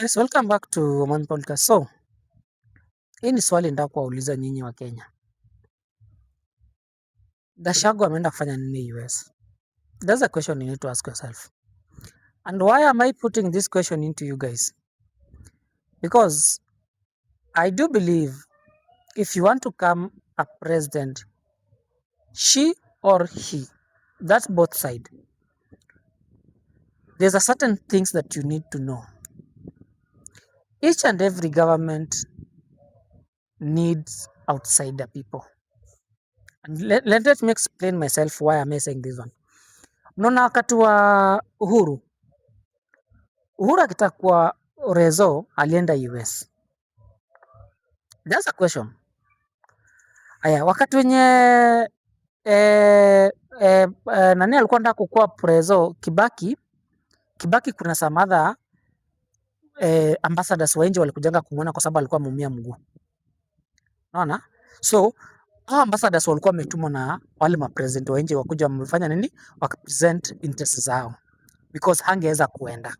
Yes, welcome back to Oman Podcast. So, hii ni swali nataka kuwauliza nyinyi wa Kenya. Gachagua ameenda kufanya nini US? That's a question you need to ask yourself. And why am I putting this question into you guys? Because I do believe if you want to become a president, she or he, that's both side. There's a certain things that you need to know. Each and every government needs outsider people. And let me explain myself why am I saying this one. Mnaona wakati wa Uhuru akitaka kuwa Rezo alienda US. That's a question. Aya, wakati wenye nani alikuwa anataka kukuwa Prezo Kibaki kuna some other ambassadors wa nje walikujanga kumuona kwa sababu alikuwa ameumia mguu. Unaona? So hao ambassadors walikuwa wametumwa na wale mapresident wa nje wakuja wamefanya nini? Wakapresent interest zao because hangeweza kuenda.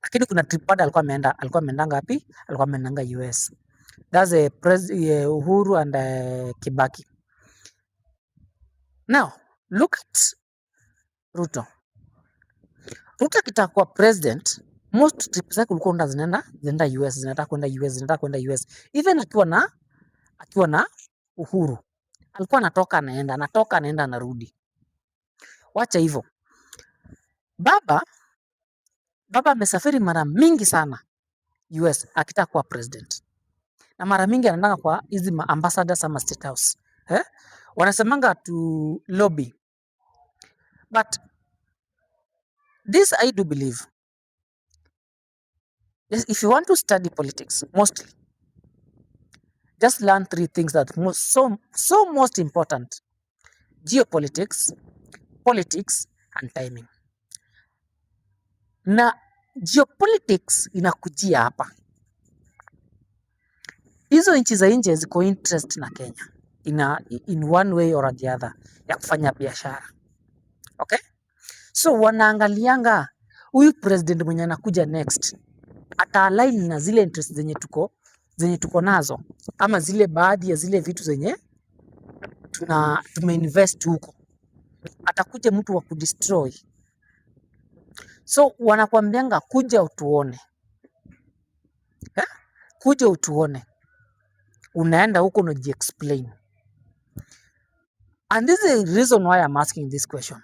Lakini kuna trip pad alikuwa ameenda ngapi? Alikuwa ameenda US. That's Uhuru and Kibaki. Now, look at Ruto. Ruto akitaka kuwa president, most trips zake ulikuwa zinaenda US, zinataka kwenda US. Even akiwa na Uhuru. Alikuwa anatoka anaenda anarudi. Wacha hivyo. Baba amesafiri mara mingi sana US akitaka kuwa president. Na mara mingi anaenda kwa hizi ambassadors ama state house. Wanasemanga to lobby. But this I do believe. Yes, if you want to study politics, mostly, just learn three things that most important: geopolitics, politics, and timing. Na geopolitics inakujia hapa. Hizo nchi za nje ziko interest na Kenya in one way or the other ya kufanya biashara. Okay? So wanaangalianga huyu president mwenye anakuja next ata-align na zile interest zenye tuko nazo, ama zile baadhi ya zile vitu zenye tumeinvest huko. Atakuja mtu wa kudestroy. So wanakuambianga kuja utuone. Kuja utuone. Unaenda huko unaji-explain. And this is the reason why I'm asking this question.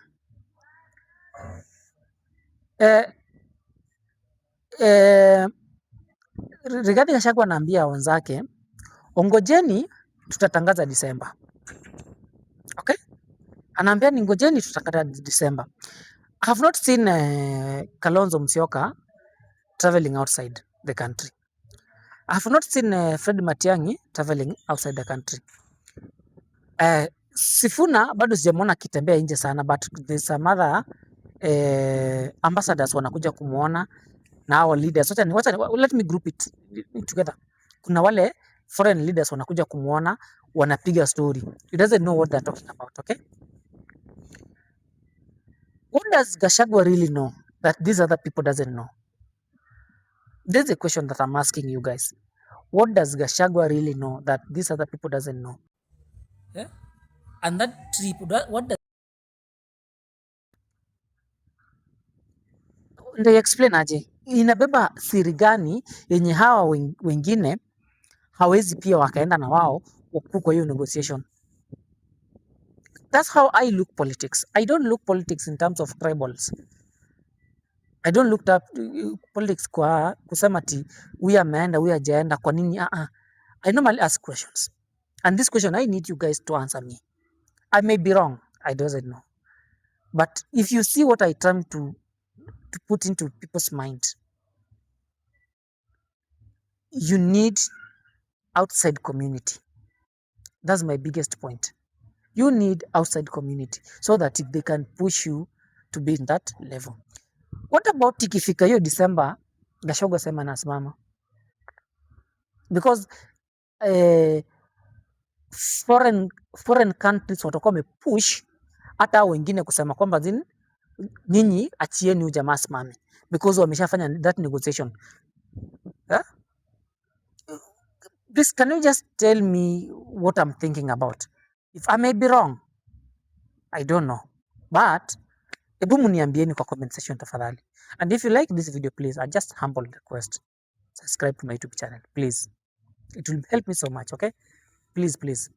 Rigathi Gachagua anaambia wenzake, ongojeni tutatangaza Disemba. Okay? Anaambia ni ngojeni tutatangaza Disemba. I have not seen Kalonzo Musyoka traveling outside the country. I have not seen Fred Matiang'i traveling outside the country. Sifuna bado sijamuona akitembea nje sana, but there's some other ambassadors wanakuja kumuona na our leaders. Let me group it together. Kuna wale foreign leaders wanakuja kumuona, wanapiga story. He doesn't know what they're talking about, okay? What does Gachagua really know that these other people doesn't know? This is a question that I'm asking you guys. What does Gachagua really know that these other people doesn't know? Yeah? And that trip, what does... Ndio explain aje? Inabeba siri gani yenye hawa wengine hawezi pia wakaenda na wao kwa hiyo negotiation? That's how I look politics. I don't look politics in terms of tribals. I don't look up politics kwa kusema ati huyu ameenda huyu hajaenda kwa nini. I normally ask questions. And this question I need you guys to answer me. I may be wrong. I doesn't know. But if you see what I try to put into people's mind, you need outside community. That's my biggest point. You need outside community so that they can push you to be in that level. What about ikifika hiyo December, Gachagua sema nasimama? Because foreign countries watakuwa wamepush hata wengine kusema kwamba nyinyi achieni huyu jamaa simame. because wameshafanya that negotiation. Yeah? Please, can you just tell me what I'm thinking about? If I may be wrong, I don't know. But hebu mniambieni kwa comment section tafadhali. And if you like this video, please, I just humble request, subscribe to my YouTube channel, please. It will help me so much, okay? Please, please.